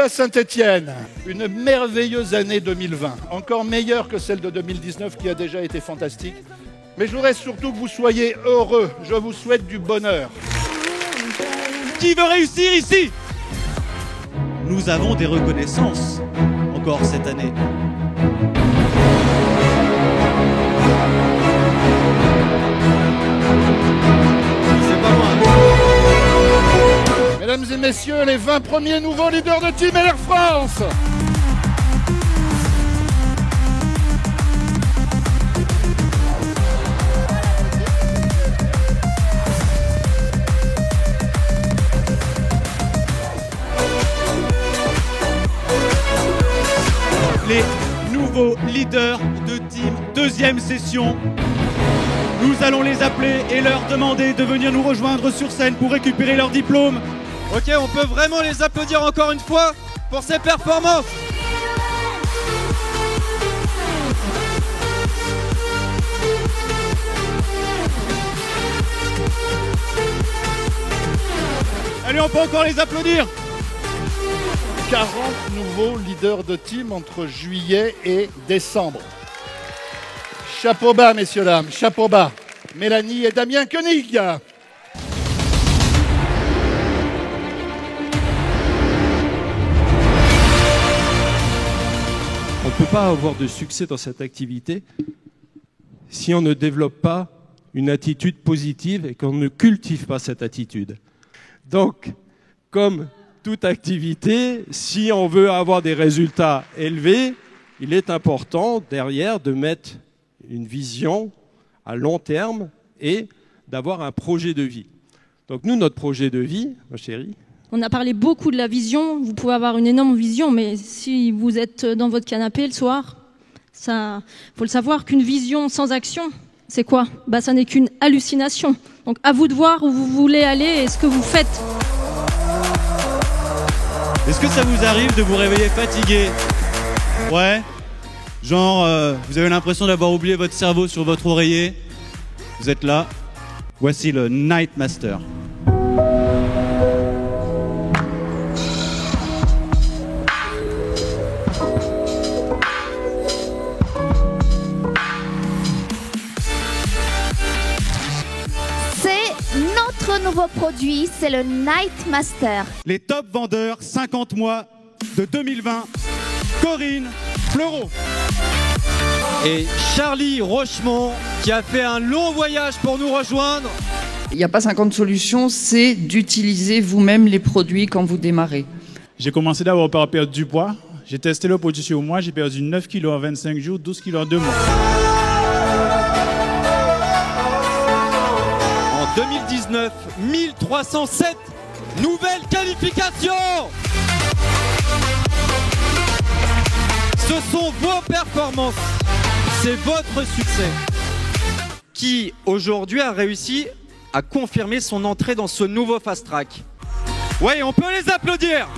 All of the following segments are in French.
à Saint-Étienne. Une merveilleuse année 2020, encore meilleure que celle de 2019 qui a déjà été fantastique. Mais je voudrais surtout que vous soyez heureux. Je vous souhaite du bonheur. Qui veut réussir ici? Nous avons des reconnaissances encore cette année. C'est pas loin. Mesdames et messieurs, les 20 premiers nouveaux leaders de Team Air France. Les nouveaux leaders de team, deuxième session. Nous allons les appeler et leur demander de venir nous rejoindre sur scène pour récupérer leur diplôme. Ok, on peut vraiment les applaudir encore une fois pour ces performances. Allez, on peut encore les applaudir. 40 nouveaux leaders de team entre juillet et décembre. Chapeau bas, messieurs, dames, chapeau bas. Mélanie et Damien Koenig. On ne peut pas avoir de succès dans cette activité si on ne développe pas une attitude positive et qu'on ne cultive pas cette attitude. Donc, comme toute activité, si on veut avoir des résultats élevés, il est important derrière de mettre une vision à long terme et d'avoir un projet de vie. Donc nous, notre projet de vie, ma chérie. On a parlé beaucoup de la vision, vous pouvez avoir une énorme vision, mais si vous êtes dans votre canapé le soir, ça, faut le savoir qu'une vision sans action, c'est quoi? Ça n'est qu'une hallucination. Donc à vous de voir où vous voulez aller et ce que vous faites. Est-ce que ça vous arrive de vous réveiller fatigué? Ouais. Genre, vous avez l'impression d'avoir oublié votre cerveau sur votre oreiller. Vous êtes là. Voici le Night Master. Notre nouveau produit, c'est le Night Master. Les top vendeurs 50 mois de 2020, Corinne Fleureau. Et Charlie Rochemont qui a fait un long voyage pour nous rejoindre. Il n'y a pas 50 solutions, c'est d'utiliser vous-même les produits quand vous démarrez. J'ai commencé d'abord par perdre du poids. J'ai testé le produit sur moi, j'ai perdu 9 kilos en 25 jours, 12 kilos en 2 mois. En 2019, 1307 nouvelles qualifications. Ce sont vos performances, c'est votre succès qui aujourd'hui a réussi à confirmer son entrée dans ce nouveau fast track. Ouais, on peut les applaudir.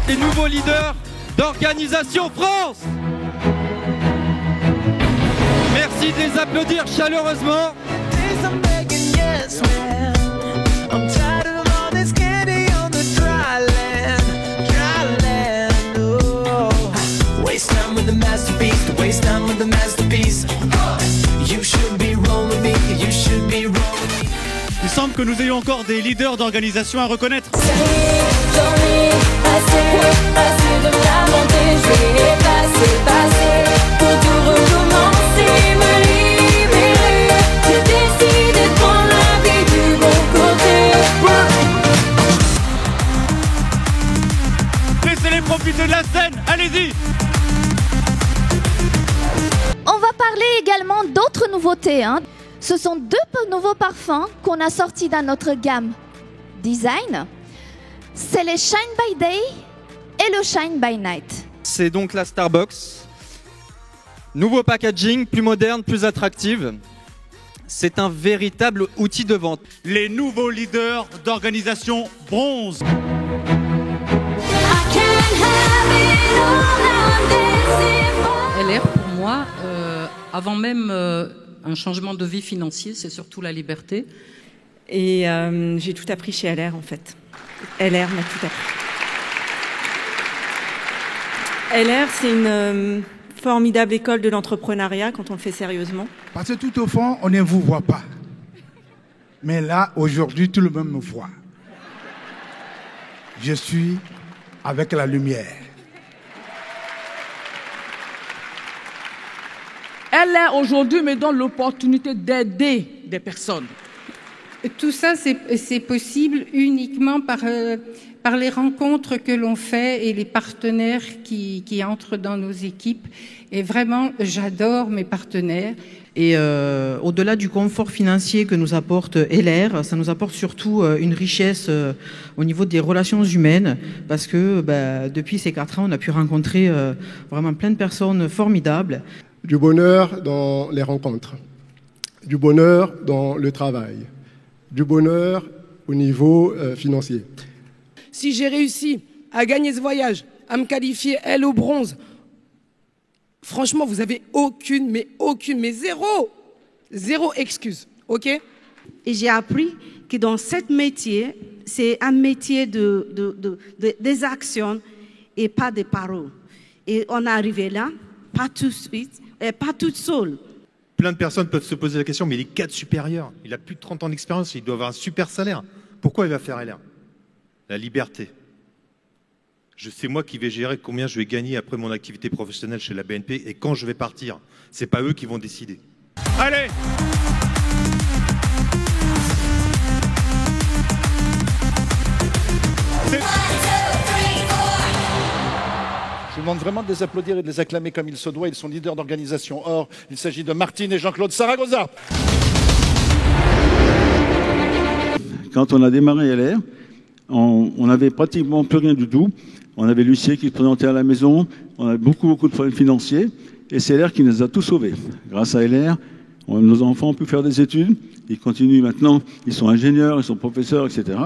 Les nouveaux leaders d'Organisation France. Merci de les applaudir chaleureusement. Il semble que nous ayons encore des leaders d'organisation à reconnaître. Laissez-les profiter de la scène, allez-y! On va parler également d'autres nouveautés. Ce sont 2 nouveaux parfums qu'on a sortis dans notre gamme design. C'est le Shine by Day et le Shine by Night. C'est donc la Starbucks. Nouveau packaging, plus moderne, plus attractive. C'est un véritable outil de vente. Les nouveaux leaders d'Organisation Bronze. LR pour moi, avant même un changement de vie financier, c'est surtout la liberté. Et j'ai tout appris chez LR en fait. LR m'a tout appris. LR, c'est une formidable école de l'entrepreneuriat quand on le fait sérieusement. Parce que tout au fond, on ne vous voit pas. Mais là, aujourd'hui, tout le monde me voit. Je suis avec la lumière. LR aujourd'hui me donne l'opportunité d'aider des personnes. Tout ça, c'est possible uniquement par les rencontres que l'on fait et les partenaires qui entrent dans nos équipes. Et vraiment, j'adore mes partenaires. Et au-delà du confort financier que nous apporte LR, ça nous apporte surtout une richesse au niveau des relations humaines, parce que depuis ces 4 ans, on a pu rencontrer vraiment plein de personnes formidables. Du bonheur dans les rencontres, du bonheur dans le travail, du bonheur au niveau financier. Si j'ai réussi à gagner ce voyage, à me qualifier, elle, au bronze, franchement, vous avez aucune, mais zéro excuse, ok? Et j'ai appris que dans ce métier, c'est un métier des actions et pas des paroles. Et on est arrivé là, pas tout de suite, et pas toute seule. Plein de personnes peuvent se poser la question, mais il est cadre supérieur, il a plus de 30 ans d'expérience, il doit avoir un super salaire. Pourquoi il va faire LR? La liberté. Je sais moi qui vais gérer combien je vais gagner après mon activité professionnelle chez la BNP et quand je vais partir. C'est pas eux qui vont décider. Allez! Je vous demande vraiment de les applaudir et de les acclamer comme il se doit. Ils sont leaders d'organisation. Or, il s'agit de Martine et Jean-Claude Zaragoza. Quand on a démarré LR, on n'avait pratiquement plus rien du tout. On avait Lucier qui se présentait à la maison. On avait beaucoup de problèmes financiers. Et c'est LR qui nous a tout sauvés. Grâce à LR, nos enfants ont pu faire des études. Ils continuent maintenant. Ils sont ingénieurs, ils sont professeurs, etc.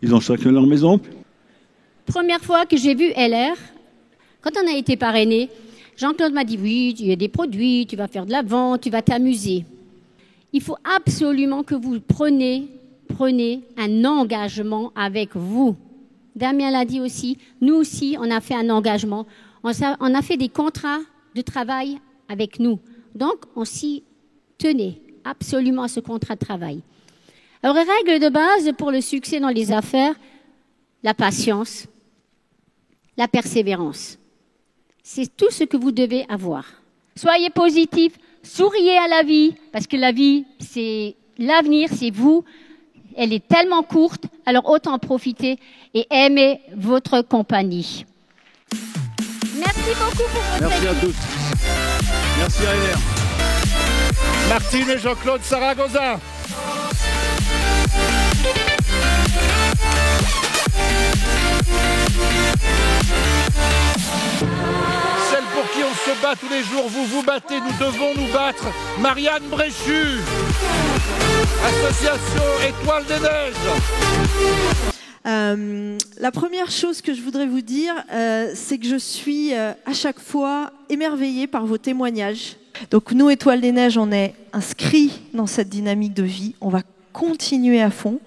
Ils ont chacun leur maison. Première fois que j'ai vu LR, quand on a été parrainé, Jean-Claude m'a dit « Oui, il y a des produits, tu vas faire de la vente, tu vas t'amuser. » Il faut absolument que vous preniez un engagement avec vous. Damien l'a dit aussi, nous aussi, on a fait un engagement. On a fait des contrats de travail avec nous. Donc, on s'y tenait absolument à ce contrat de travail. Alors, règle de base pour le succès dans les affaires, la patience, la persévérance. C'est tout ce que vous devez avoir. Soyez positif, souriez à la vie, parce que la vie, c'est l'avenir, c'est vous. Elle est tellement courte, alors autant en profiter et aimer votre compagnie. Merci beaucoup pour votre Merci à tous. Merci à LR. Martine et Jean-Claude Zaragoza. Celle pour qui on se bat tous les jours, vous vous battez, nous devons nous battre. Marianne Bréchu, Association Étoile des Neiges. La première chose que je voudrais vous dire, c'est que je suis à chaque fois émerveillée par vos témoignages. Donc nous, Étoile des Neiges, on est inscrits dans cette dynamique de vie. On va continuer à fond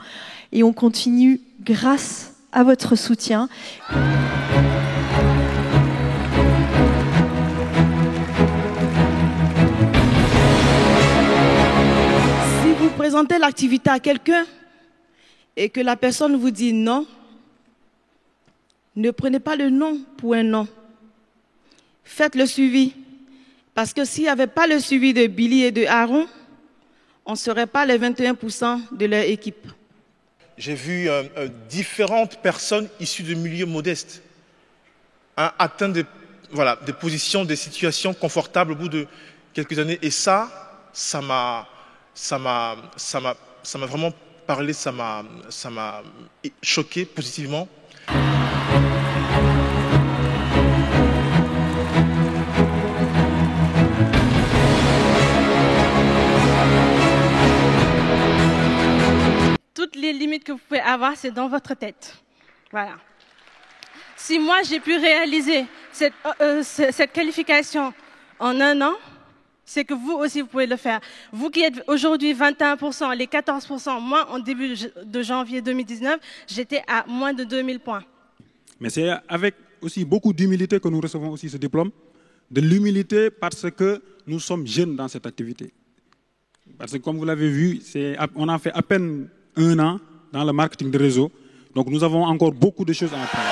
et on continue grâce à votre soutien. Si vous présentez l'activité à quelqu'un et que la personne vous dit non, ne prenez pas le non pour un non. Faites le suivi. Parce que s'il n'y avait pas le suivi de Billy et de Aaron, on ne serait pas les 21% de leur équipe. J'ai vu différentes personnes issues de milieux modestes atteindre des positions, des situations confortables au bout de quelques années. Et ça m'a vraiment parlé, ça m'a choqué positivement. Toutes les limites que vous pouvez avoir, c'est dans votre tête. Voilà. Si moi, j'ai pu réaliser cette qualification en 1 an, c'est que vous aussi, vous pouvez le faire. Vous qui êtes aujourd'hui 21%, les 14%, moi, en début de janvier 2019, j'étais à moins de 2000 points. Mais c'est avec aussi beaucoup d'humilité que nous recevons aussi ce diplôme. De l'humilité parce que nous sommes jeunes dans cette activité. Parce que comme vous l'avez vu, on a fait à peine 1 an dans le marketing de réseau. Donc nous avons encore beaucoup de choses à apprendre.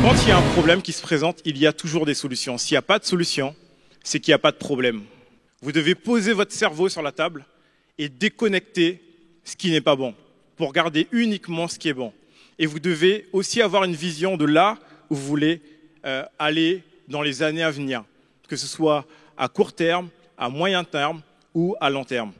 Quand il y a un problème qui se présente, il y a toujours des solutions. S'il n'y a pas de solution, c'est qu'il n'y a pas de problème. Vous devez poser votre cerveau sur la table et déconnecter ce qui n'est pas bon pour garder uniquement ce qui est bon. Et vous devez aussi avoir une vision de là où vous voulez aller dans les années à venir, que ce soit à court terme, à moyen terme ou à long terme.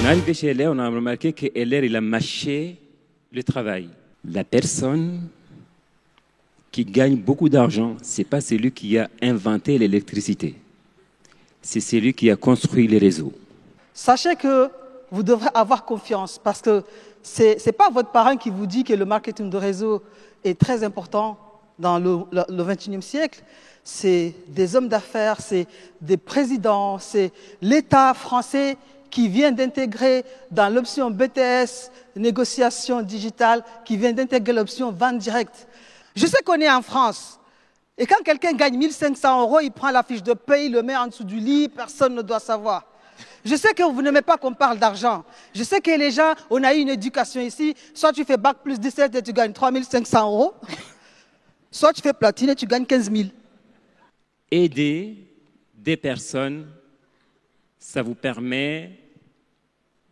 Arrivé chez LR, on a remarqué que LR, il a mâché le travail. La personne qui gagne beaucoup d'argent, ce n'est pas celui qui a inventé l'électricité. C'est celui qui a construit les réseaux. Sachez que vous devrez avoir confiance parce que ce n'est pas votre parent qui vous dit que le marketing de réseau est très important dans le 21e siècle. C'est des hommes d'affaires, c'est des présidents, c'est l'État français qui vient d'intégrer dans l'option BTS, négociation digitale, qui vient d'intégrer l'option vente directe. Je sais qu'on est en France. Et quand quelqu'un gagne 1 500 €, il prend la fiche de paie, il le met en dessous du lit, personne ne doit savoir. Je sais que vous n'aimez pas qu'on parle d'argent. Je sais que les gens, on a eu une éducation ici, soit tu fais bac plus 17 et tu gagnes 3 500 €, soit tu fais platine et tu gagnes 15 000. Aider des personnes, ça vous permet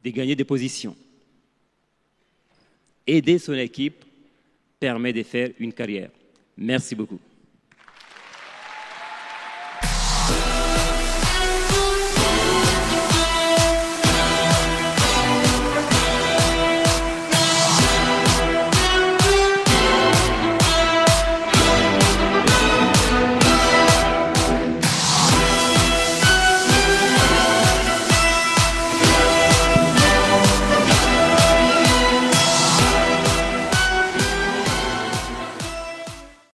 de gagner des positions. Aider son équipe permet de faire une carrière. Merci beaucoup.